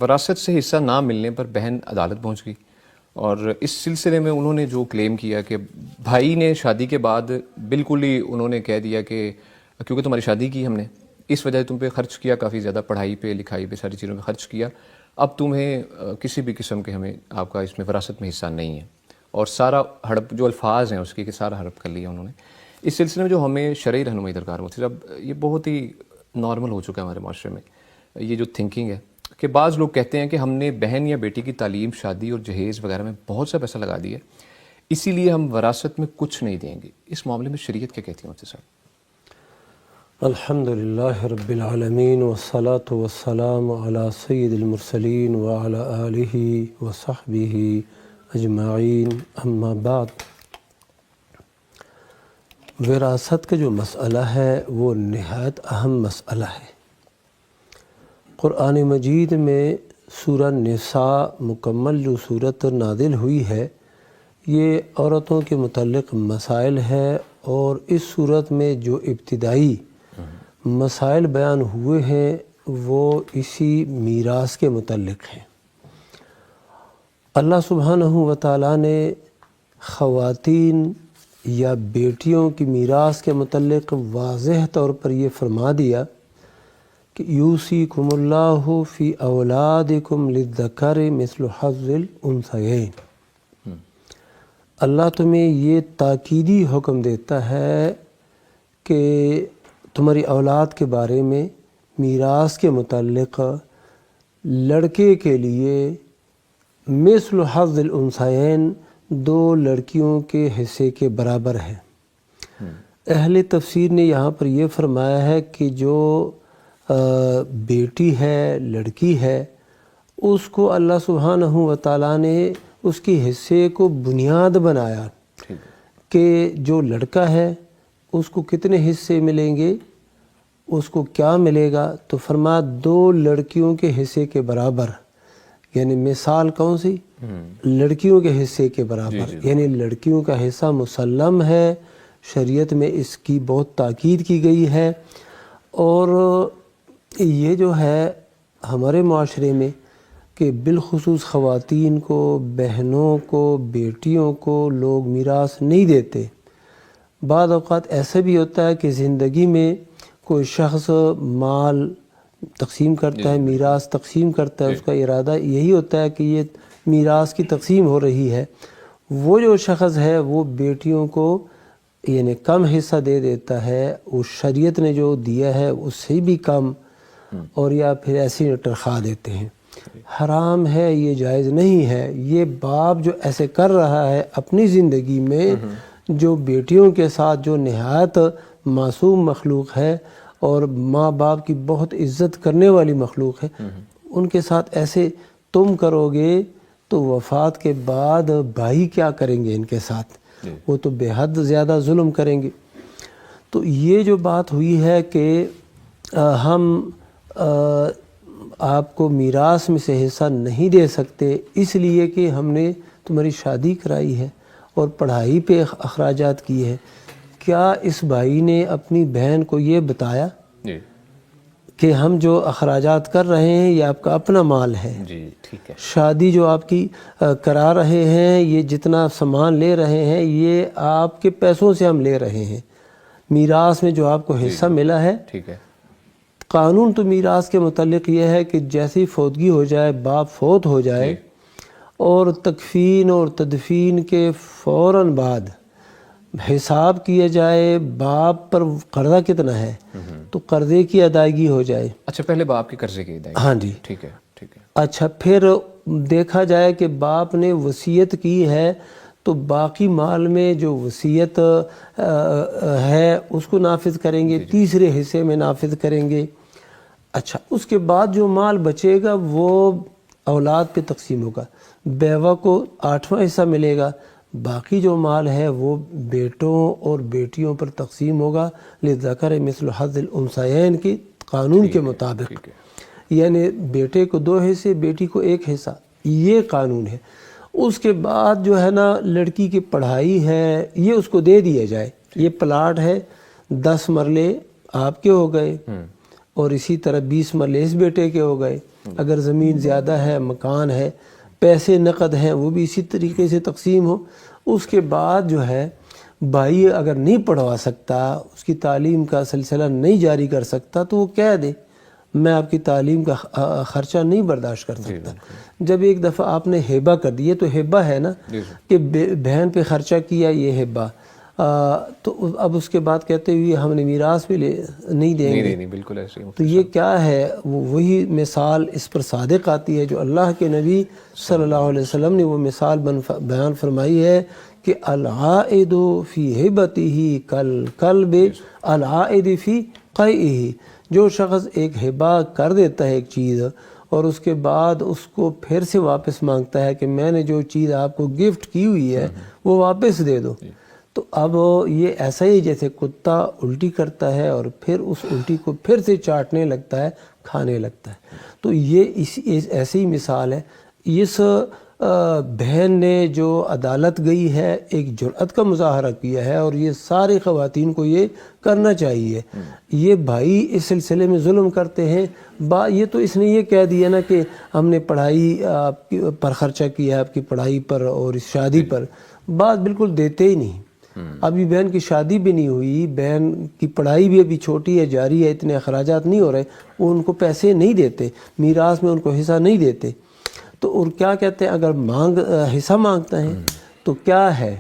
وراثت سے حصہ نہ ملنے پر بہن عدالت پہنچ گئی اور اس سلسلے میں انہوں نے جو کلیم کیا کہ بھائی نے شادی کے بعد بالکل ہی انہوں نے کہہ دیا کہ کیونکہ تمہاری شادی کی ہم نے، اس وجہ سے تم پہ خرچ کیا، کافی زیادہ پڑھائی پہ لکھائی پہ ساری چیزوں پہ خرچ کیا، اب تمہیں کسی بھی قسم کے ہمیں آپ کا اس میں وراثت میں حصہ نہیں ہے، اور سارا ہڑپ جو الفاظ ہیں اس کی کہ سارا ہڑپ کر لیا انہوں نے۔ اس سلسلے میں جو ہمیں شرعی رہنمائی درکار ہوتی ہے، اب یہ بہت ہی نارمل ہو چکا ہے ہمارے معاشرے میں یہ جو تھنکنگ ہے کہ بعض لوگ کہتے ہیں کہ ہم نے بہن یا بیٹی کی تعلیم، شادی اور جہیز وغیرہ میں بہت سا پیسہ لگا دیا، اسی لیے ہم وراثت میں کچھ نہیں دیں گے۔ اس معاملے میں شریعت کیا کہتی ہے مفتی صاحب؟ الحمدللہ رب العالمین والصلاة والسلام علی سید المرسلین وعلی آلہ وصحبہ اجمعین، اما بعد۔ وراثت کا جو مسئلہ ہے وہ نہایت اہم مسئلہ ہے۔ قرآن مجید میں سورہ نساء مکمل جو صورت نازل ہوئی ہے یہ عورتوں کے متعلق مسائل ہے، اور اس صورت میں جو ابتدائی مسائل بیان ہوئے ہیں وہ اسی میراث کے متعلق ہیں۔ اللہ سبحانہ و تعالیٰ نے خواتین یا بیٹیوں کی میراث کے متعلق واضح طور پر یہ فرما دیا کہ یوصیکم اللہ فی اولادکم للذکر مثل حظ الانثیین۔ اللہ تمہیں یہ تاکیدی حکم دیتا ہے کہ تمہاری اولاد کے بارے میں میراث کے متعلق لڑکے کے لیے مثل حظ الانثیین، دو لڑکیوں کے حصے کے برابر ہے۔ اہل تفسیر نے یہاں پر یہ فرمایا ہے کہ جو بیٹی ہے، لڑکی ہے، اس کو اللہ سبحانہ و تعالیٰ نے اس کے حصے کو بنیاد بنایا کہ جو لڑکا ہے اس کو کتنے حصے ملیں گے، اس کو کیا ملے گا، تو فرمایا دو لڑکیوں کے حصے کے برابر، یعنی مثال کون سی؟ لڑکیوں کے حصے کے برابر، یعنی لڑکیوں کا حصہ مسلم ہے، شریعت میں اس کی بہت تاکید کی گئی ہے۔ اور یہ جو ہے ہمارے معاشرے میں کہ بالخصوص خواتین کو، بہنوں کو، بیٹیوں کو لوگ میراث نہیں دیتے۔ بعض اوقات ایسا بھی ہوتا ہے کہ زندگی میں کوئی شخص مال تقسیم کرتا ہے، میراث تقسیم کرتا ہے، اس کا ارادہ یہی ہوتا ہے کہ یہ میراث کی تقسیم ہو رہی ہے، وہ جو شخص ہے وہ بیٹیوں کو یعنی کم حصہ دے دیتا ہے، اس شریعت نے جو دیا ہے اس سے بھی کم، اور یا پھر ایسی تنخواہ دیتے ہیں۔ حرام ہے، یہ جائز نہیں ہے۔ یہ باپ جو ایسے کر رہا ہے اپنی زندگی میں، جو بیٹیوں کے ساتھ جو نہایت معصوم مخلوق ہے اور ماں باپ کی بہت عزت کرنے والی مخلوق ہے، ان کے ساتھ ایسے تم کرو گے تو وفات کے بعد بھائی کیا کریں گے ان کے ساتھ؟ وہ تو بے حد زیادہ ظلم کریں گے۔ تو یہ جو بات ہوئی ہے کہ ہم آپ کو میراث میں سے حصہ نہیں دے سکتے اس لیے کہ ہم نے تمہاری شادی کرائی ہے اور پڑھائی پہ اخراجات کیے ہیں، کیا اس بھائی نے اپنی بہن کو یہ بتایا کہ ہم جو اخراجات کر رہے ہیں یہ آپ کا اپنا مال ہے؟ شادی جو آپ کی کرا رہے ہیں، یہ جتنا سامان لے رہے ہیں یہ آپ کے پیسوں سے ہم لے رہے ہیں۔ میراث میں جو آپ کو حصہ ملا ہے، قانون تو میراث کے متعلق یہ ہے کہ جیسی فوتگی ہو جائے، باپ فوت ہو جائے اور تکفین اور تدفین کے فوراً بعد حساب کیا جائے باپ پر قرضہ کتنا ہے تو قرضے کی ادائیگی ہو جائے۔ اچھا، پہلے باپ کے قرضے کی ادائیگی؟ ہاں جی، ٹھیک ہے۔ اچھا، پھر دیکھا جائے کہ باپ نے وصیت کی ہے تو باقی مال میں جو وصیت ہے اس کو نافذ کریں گے، تیسرے حصے میں نافذ کریں گے۔ اچھا، اس کے بعد جو مال بچے گا وہ اولاد پہ تقسیم ہوگا، بیوہ کو 8واں حصہ ملے گا، باقی جو مال ہے وہ بیٹوں اور بیٹیوں پر تقسیم ہوگا للذکر مثل حظ الانثیین کی قانون کے مطابق، یعنی بیٹے کو 2 حصے، بیٹی کو 1 حصہ، یہ قانون ہے۔ اس کے بعد جو ہے نا لڑکی کی پڑھائی ہے یہ اس کو دے دیا جائے، یہ پلاٹ ہے 10 مرلے آپ کے ہو گئے اور اسی طرح 20 مرلے اس بیٹے کے ہو گئے، اگر زمین زیادہ ہے، مکان ہے، پیسے نقد ہیں، وہ بھی اسی طریقے سے تقسیم ہو۔ اس کے بعد جو ہے بھائی اگر نہیں پڑھوا سکتا، اس کی تعلیم کا سلسلہ نہیں جاری کر سکتا، تو وہ کہہ دے میں آپ کی تعلیم کا خرچہ نہیں برداشت کر سکتا۔ جب ایک دفعہ آپ نے ہیبہ کر دی، یہ تو ہیبہ ہے نا کہ بہن پہ خرچہ کیا، یہ ہیبہ، تو اب اس کے بعد کہتے ہوئے ہم نے میراث پہ نہیں دیں گے، نہیں بالکل ایسے ہی۔ تو یہ کیا ہے؟ وہی مثال اس پر صادق آتی ہے جو اللہ کے نبی صلی اللہ علیہ وسلم نے وہ مثال بیان فرمائی ہے کہ العائد فی ہبتہ کالکلب العائد فی قیئہ۔ جو شخص ایک ہبہ کر دیتا ہے ایک چیز اور اس کے بعد اس کو پھر سے واپس مانگتا ہے کہ میں نے جو چیز آپ کو گفٹ کی ہوئی ہے وہ واپس دے دو، تو اب یہ ایسا ہی جیسے کتا الٹی کرتا ہے اور پھر اس الٹی کو پھر سے چاٹنے لگتا ہے، کھانے لگتا ہے۔ تو یہ ایسی ہی مثال ہے۔ اس بہن نے جو عدالت گئی ہے ایک جرأت کا مظاہرہ کیا ہے، اور یہ ساری خواتین کو یہ کرنا چاہیے۔ یہ بھائی اس سلسلے میں ظلم کرتے ہیں، یہ تو اس نے یہ کہہ دیا نا کہ ہم نے پڑھائی آپ کی پر خرچہ کیا ہے، آپ کی پڑھائی پر اور اس شادی پر، بات بالکل دیتے ہی نہیں۔ ابھی بہن کی شادی بھی نہیں ہوئی، بہن کی پڑھائی بھی ابھی چھوٹی ہے، جاری ہے، اتنے اخراجات نہیں ہو رہے، وہ ان کو پیسے نہیں دیتے، میراث میں ان کو حصہ نہیں دیتے۔ تو اور کیا کہتے ہیں، اگر حصہ مانگتا ہے تو کیا ہے،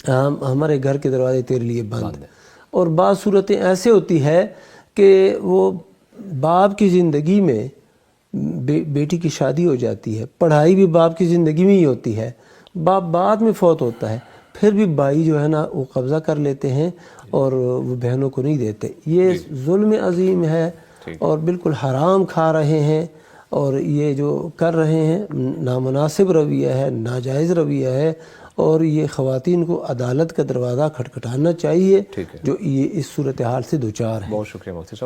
ہمارے گھر کے دروازے تیرے لیے بند۔ اور بعض صورتیں ایسے ہوتی ہے کہ وہ باپ کی زندگی میں بیٹی کی شادی ہو جاتی ہے، پڑھائی بھی باپ کی زندگی میں ہی ہوتی ہے، باپ بعد میں فوت ہوتا ہے، پھر بھی بھائی جو ہے نا وہ قبضہ کر لیتے ہیں اور وہ بہنوں کو نہیں دیتے۔ یہ ظلم عظیم ہے اور بالکل حرام کھا رہے ہیں، اور یہ جو کر رہے ہیں نامناسب رویہ ہے، ناجائز رویہ ہے، اور یہ خواتین کو عدالت کا دروازہ کھٹکھٹانا چاہیے جو یہ اس صورتحال سے دوچار ہیں۔ بہت شکریہ مفتی صاحب۔